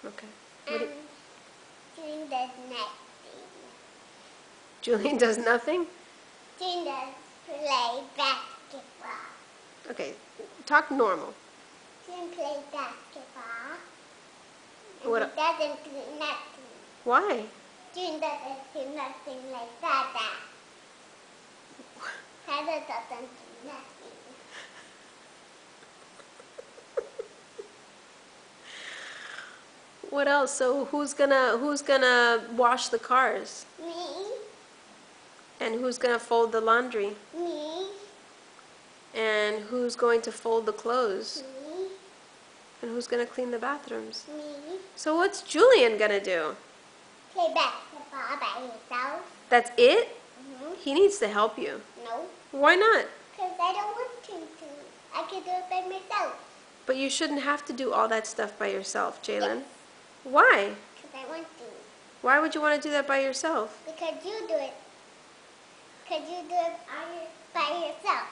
Okay. What do Julian does nothing. Julian does nothing? Julian does play basketball. Okay, talk normal. Julian plays basketball. And What? he doesn't do nothing. Why? Julian doesn't do nothing like Dada. Dada doesn't do nothing. What else? So who's gonna wash the cars? Me, And who's gonna fold the laundry? me, And who's going to fold the clothes? me, And who's gonna clean the bathrooms? me. So what's Julian gonna do? Play basketball by himself. That's it? Mm-hmm. He needs to help you. No, Why not? because I don't want him to. I can do it by myself. But you shouldn't have to do all that stuff by yourself, Jalen. Why? Because I want to. Why would you want to do that by yourself? Because you do it. Because you do it by yourself.